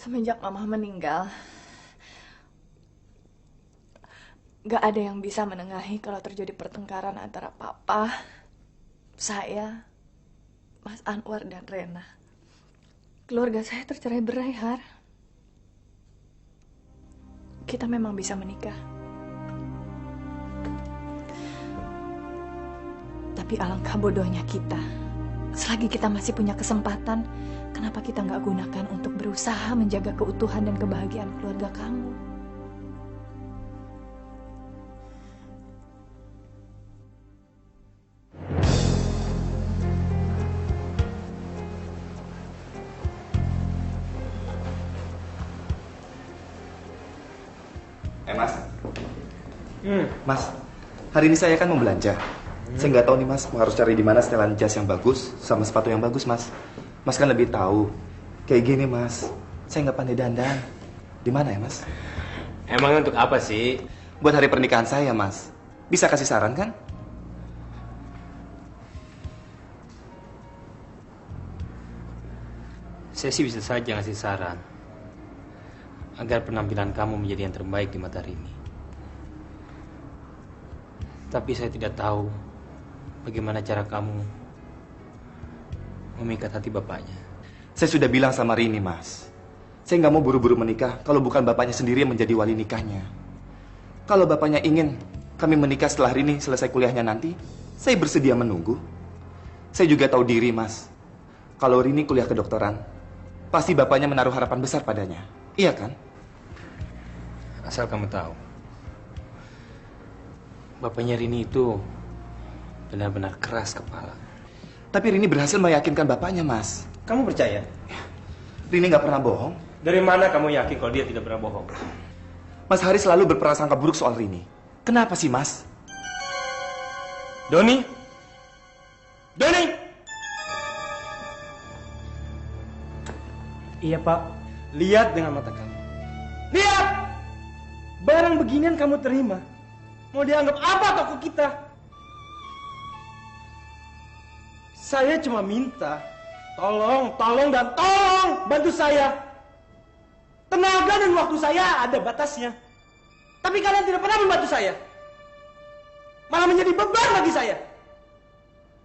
Semenjak Mama meninggal, gak ada yang bisa menengahi kalau terjadi pertengkaran antara Papa, saya, Mas Anwar, dan Rena. Keluarga saya tercerai berai, Har. Kita memang bisa menikah. Tapi alangkah bodohnya kita. Selagi kita masih punya kesempatan, kenapa kita nggak gunakan untuk berusaha menjaga keutuhan dan kebahagiaan keluarga kamu? Mas. Mas, hari ini saya kan mau belanja. Saya nggak tahu nih Mas, harus cari di mana setelan jas yang bagus sama sepatu yang bagus Mas. Mas kan lebih tahu. Kayak gini Mas, saya nggak pandai dandan. Di mana ya Mas? Emang untuk apa sih? Buat hari pernikahan saya Mas. Bisa kasih saran kan? Saya sih bisa saja ngasih saran agar penampilan kamu menjadi yang terbaik di mata Rini. Tapi saya tidak tahu bagaimana cara kamu memikat hati bapaknya. Saya sudah bilang sama Rini Mas. Saya nggak mau buru-buru menikah kalau bukan bapaknya sendiri yang menjadi wali nikahnya. Kalau bapaknya ingin kami menikah setelah Rini selesai kuliahnya nanti, saya bersedia menunggu. Saya juga tahu diri Mas. Kalau Rini kuliah kedokteran, pasti bapaknya menaruh harapan besar padanya. Iya kan? Asal kamu tahu, bapaknya Rini itu benar-benar keras kepala. Tapi Rini berhasil meyakinkan bapaknya, Mas. Kamu percaya? Rini nggak pernah bohong. Dari mana kamu yakin kalau dia tidak pernah bohong? Mas Haris selalu berprasangka buruk soal Rini. Kenapa sih, Mas? Doni? Doni! Iya Pak, lihat dengan mata kamu. Lihat! Barang beginian kamu terima. Mau dianggap apa toko kita? Saya cuma minta, tolong bantu saya. Tenaga dan waktu saya ada batasnya. Tapi kalian tidak pernah membantu saya. Malah menjadi beban bagi saya.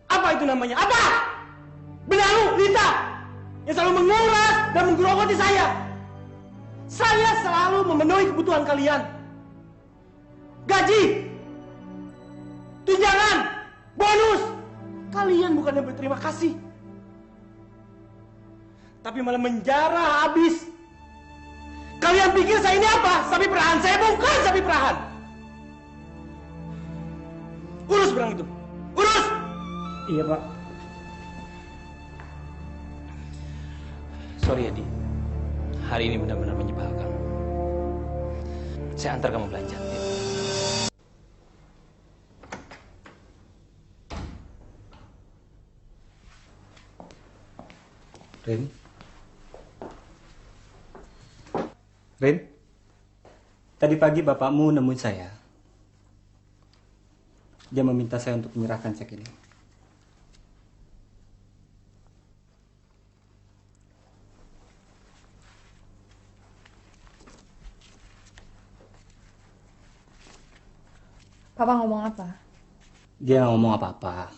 Apa itu namanya? Apa? Benalu, Lita, yang selalu menguras dan menggerogoti saya. Saya selalu memenuhi kebutuhan kalian. Gaji, tunjangan, bonus. Kalian bukannya berterima kasih, tapi malah menjarah habis. Kalian pikir saya ini apa? Sapi perahan? Saya bukan sapi perahan. Urus barang itu. Urus! Iya, Pak. Sorry Edi, hari ini benar-benar menyebalkan. Saya antar kamu belanja. Rin, tadi pagi bapakmu nemuin saya. Dia meminta saya untuk menyerahkan cek ini. Papa ngomong apa? Dia nggak ngomong apa-apa.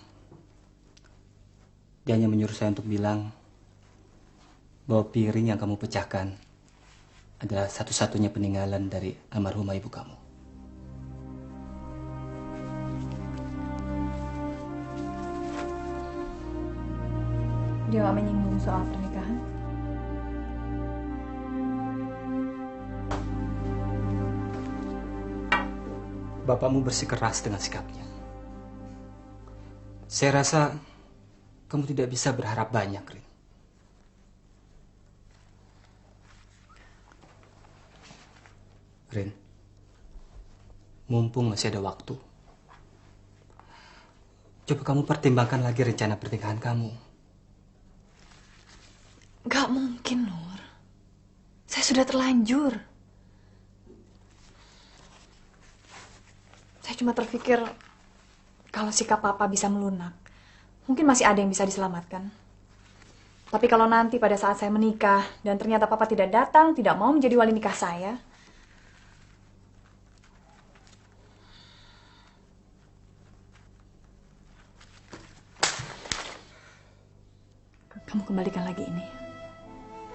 Dia hanya menyuruh saya untuk bilang bahwa piring yang kamu pecahkan adalah satu-satunya peninggalan dari almarhumah ibu kamu. Dia gak menyinggung soal pernikahan? Bapakmu bersikeras dengan sikapnya. Saya rasa kamu tidak bisa berharap banyak, Rin. Rin, mumpung masih ada waktu, coba kamu pertimbangkan lagi rencana pernikahan kamu. Gak mungkin, Nur. Saya sudah terlanjur. Saya cuma terpikir kalau sikap Papa bisa melunak, mungkin masih ada yang bisa diselamatkan. Tapi kalau nanti pada saat saya menikah dan ternyata papa tidak datang, tidak mau menjadi wali nikah saya, kamu kembalikan lagi ini.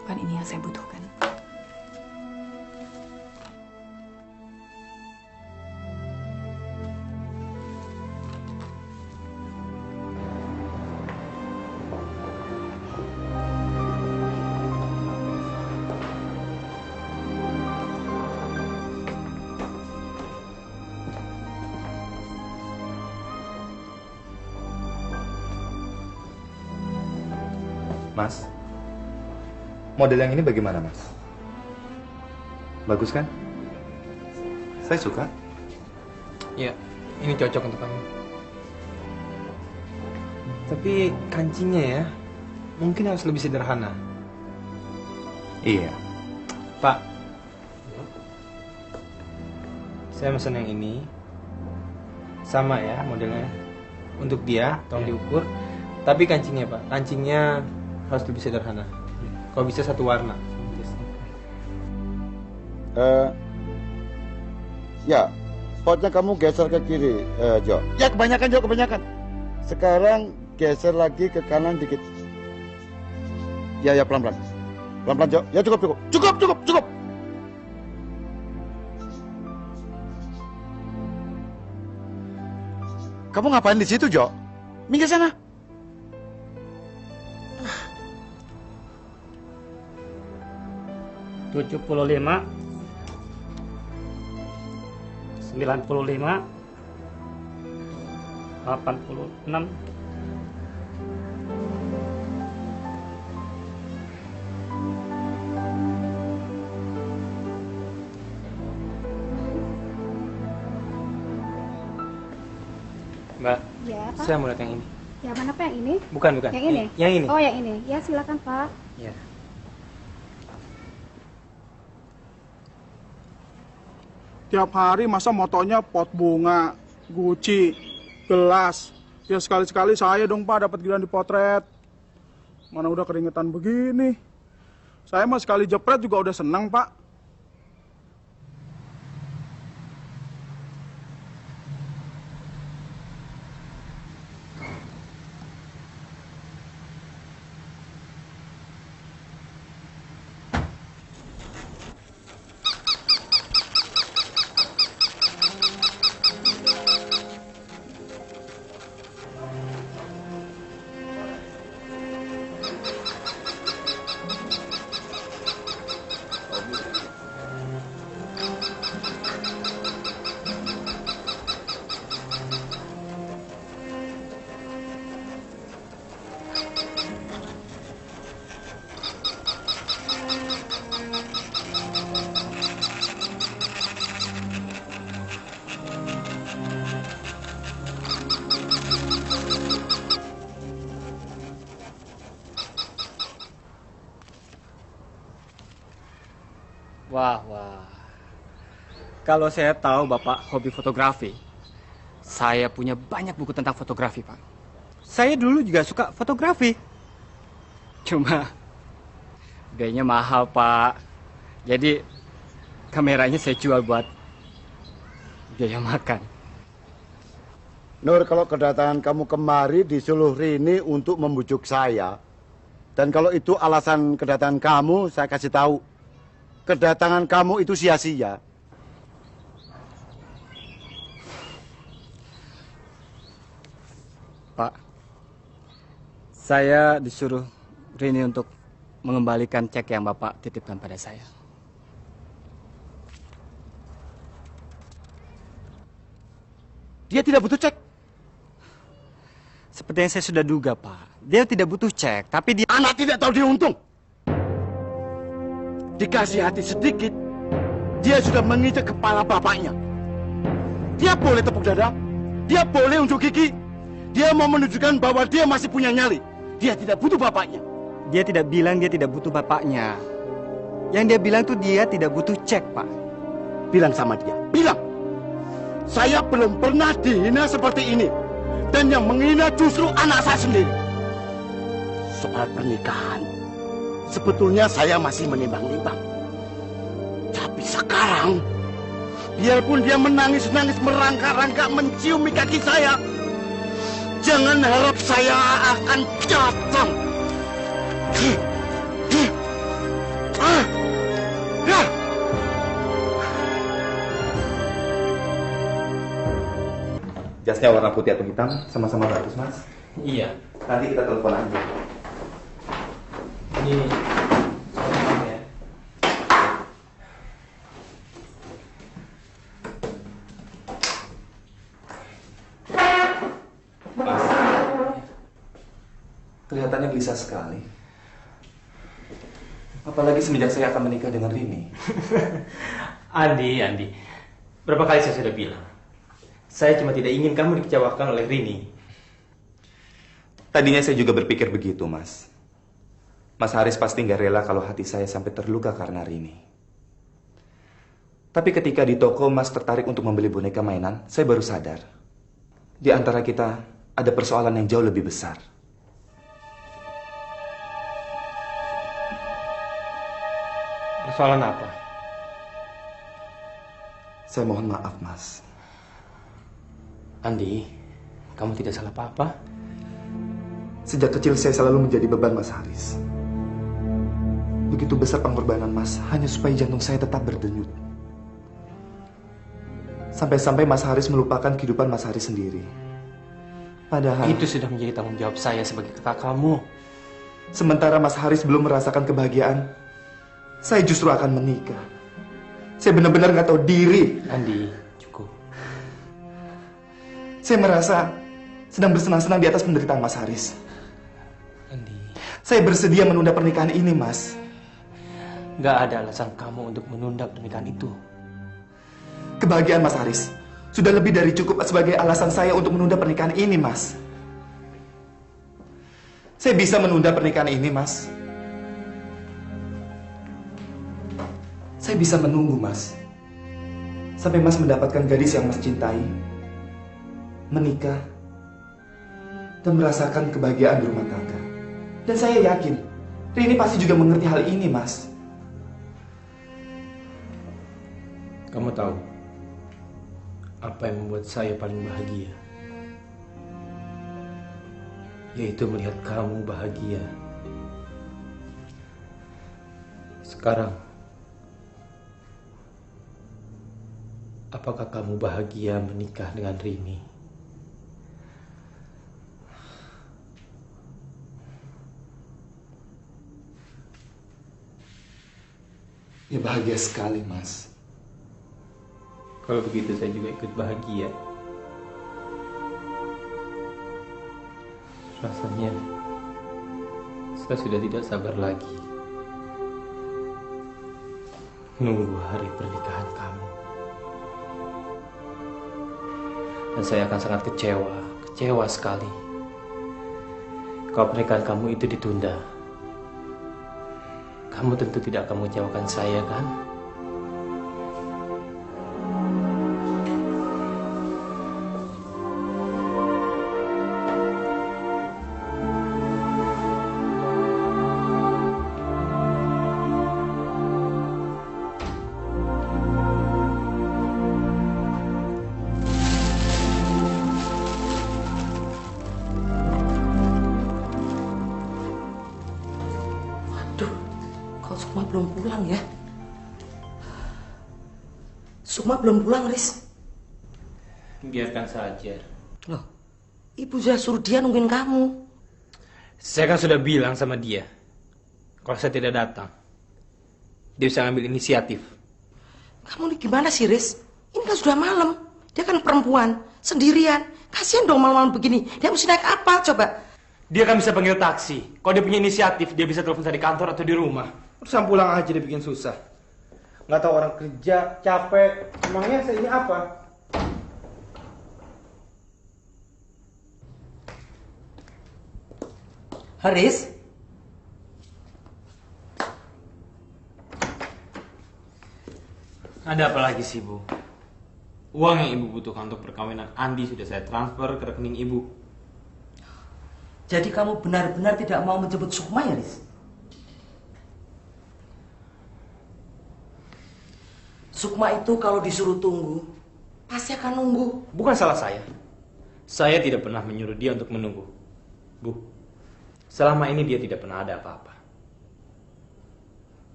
Bukan ini yang saya butuhkan. Mas, model yang ini bagaimana, Mas? Bagus kan? Saya suka. Ya, ini cocok untuk kamu. Tapi kancingnya ya, mungkin harus lebih sederhana. Iya. Pak, saya pesan yang ini. Sama ya modelnya. Untuk dia, tolong diukur. Tapi kancingnya, Pak, kancingnya harus lebih sederhana. Kalau bisa satu warna. Ya, spotnya kamu geser ke kiri, Jo. Ya, kebanyakan, Jo, kebanyakan. Sekarang geser lagi ke kanan dikit. Ya, ya, pelan-pelan. Pelan-pelan, Jo. Ya, cukup, cukup. Cukup, cukup, cukup. Kamu ngapain di situ, Jo? Minggir sana. $75, $95, $86. Mbak, Ya, Pak. saya mau lihat yang ini. Ya, mana Pak yang ini? Bukan, bukan. Yang ini? Yang ini. Oh, yang ini. Ya, silakan, Pak. Ya. Tiap hari masa motonya pot bunga, guci, gelas. Ya sekali-sekali saya dong Pak dapat giliran dipotret. Mana udah keringetan begini. Saya mah sekali jepret juga udah senang Pak. Wah, wah. Kalau saya tahu Bapak hobi fotografi, saya punya banyak buku tentang fotografi, Pak. Saya dulu juga suka fotografi. Cuma biayanya mahal, Pak. Jadi kameranya saya jual buat biaya makan. Nur, kalau kedatangan kamu kemari disuruh Rini untuk membujuk saya, dan kalau itu alasan kedatangan kamu, saya kasih tahu. Kedatangan kamu itu sia-sia. Pak, saya disuruh Rini untuk mengembalikan cek yang Bapak titipkan pada saya. Dia tidak butuh cek. Seperti yang saya sudah duga, Pak. Dia tidak butuh cek, tapi dia... Anak tidak tahu dia untung. Dikasih hati sedikit, dia sudah menginjak kepala bapaknya. Dia boleh tepuk dada, dia boleh unjuk gigi, dia mau menunjukkan bahwa dia masih punya nyali. Dia tidak butuh bapaknya. Dia tidak bilang dia tidak butuh bapaknya. Yang dia bilang tuh dia tidak butuh cek, Pak. Bilang sama dia, bilang. Saya belum pernah dihina seperti ini. Dan yang menghina justru anak saya sendiri. soal pernikahan, sebetulnya saya masih menimbang-nimbang. Tapi sekarang, biarpun dia menangis-nangis merangkak-rangkak menciumi kaki saya, jangan harap saya akan datang. Jasnya warna putih atau hitam, sama-sama bagus, Mas. Iya. Nanti kita telepon aja. Ini soal kamu ya. Mas, kelihatannya gelisah sekali. Apalagi semenjak saya akan menikah dengan Rini. Andi. Berapa kali saya sudah bilang? Saya cuma tidak ingin kamu dikecewakan oleh Rini. Tadinya saya juga berpikir begitu, Mas. Mas Haris pasti nggak rela kalau hati saya sampai terluka karena Rini. Tapi ketika di toko Mas tertarik untuk membeli boneka mainan, saya baru sadar. Di antara kita ada persoalan yang jauh lebih besar. Persoalan apa? Saya mohon maaf, Mas. Andi, kamu tidak salah apa-apa. Sejak kecil saya selalu menjadi beban Mas Haris. Begitu besar pengorbanan Mas hanya supaya jantung saya tetap berdenyut. Sampai-sampai Mas Haris melupakan kehidupan Mas Haris sendiri. Padahal Itu sudah menjadi tanggung jawab saya sebagai kakak kamu. sementara Mas Haris belum merasakan kebahagiaan, saya justru akan menikah. Saya benar-benar nggak tahu diri. Andi, cukup. Saya merasa sedang bersenang-senang di atas penderitaan Mas Haris. Andi, Saya bersedia menunda pernikahan ini, Mas. gak ada alasan kamu untuk menunda pernikahan itu. Kebahagiaan Mas Haris sudah lebih dari cukup sebagai alasan saya untuk menunda pernikahan ini, Mas. Saya bisa menunda pernikahan ini, Mas. Saya bisa menunggu, Mas. Sampai Mas mendapatkan gadis yang Mas cintai, menikah, dan merasakan kebahagiaan berumah tangga. Dan saya yakin, Rini pasti juga mengerti hal ini, Mas. Kamu tahu apa yang membuat saya paling bahagia? Yaitu melihat kamu bahagia. Sekarang, apakah kamu bahagia menikah dengan Rini? Ya bahagia sekali, Mas. Kalau begitu saya juga ikut bahagia. Rasanya saya sudah tidak sabar lagi menunggu hari pernikahan kamu. Dan saya akan sangat kecewa sekali kalau pernikahan kamu itu ditunda. Kamu tentu tidak akan mengecewakan saya, kan? Sukma belum pulang ya? Sukma belum pulang, Riz. Biarkan saja. Loh, ibu sudah suruh dia nungguin kamu. Saya kan sudah bilang sama dia, kalau saya tidak datang, dia bisa ngambil inisiatif. Kamu ini gimana sih, Riz? Ini kan sudah malam. Dia kan perempuan, sendirian. Kasihan dong malam-malam begini. Dia mesti naik apa coba? Dia kan bisa panggil taksi. Kalau dia punya inisiatif, dia bisa telepon saya di kantor atau di rumah. Terus pulang aja dia bikin susah. Nggak tahu orang kerja, capek. Emangnya saya ini apa? Haris? Ada apa lagi sih, Bu? Uang yang Ibu butuhkan untuk perkawinan Andi sudah saya transfer ke rekening Ibu. Jadi kamu benar-benar tidak mau menjemput Sukma ya, Riz? Sukma itu kalau disuruh tunggu, pasti akan nunggu. Bukan salah saya. Saya tidak pernah menyuruh dia untuk menunggu. Bu, selama ini dia tidak pernah ada apa-apa.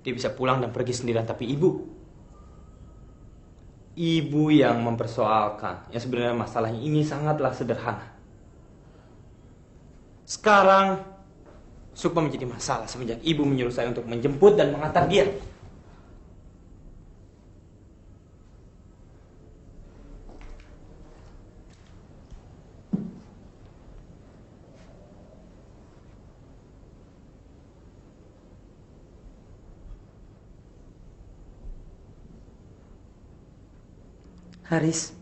Dia bisa pulang dan pergi sendirian, tapi ibu yang mempersoalkan. Yang sebenarnya masalahnya ini sangatlah sederhana. Sekarang Sukma menjadi masalah semenjak ibu menyuruh saya untuk menjemput dan mengantar dia. Haris,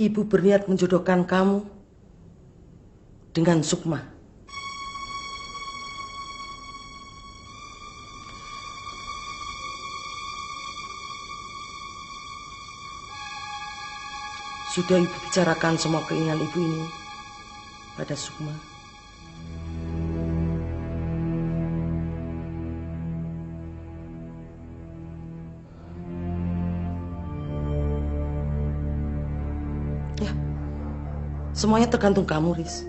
ibu berniat menjodohkan kamu dengan Sukma. Sudah ibu bicarakan semua keinginan ibu ini pada Sukma. Ya, semuanya tergantung kamu, Riz.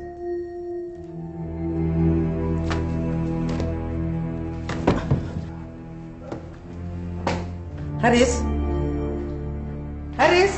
Haris? Haris?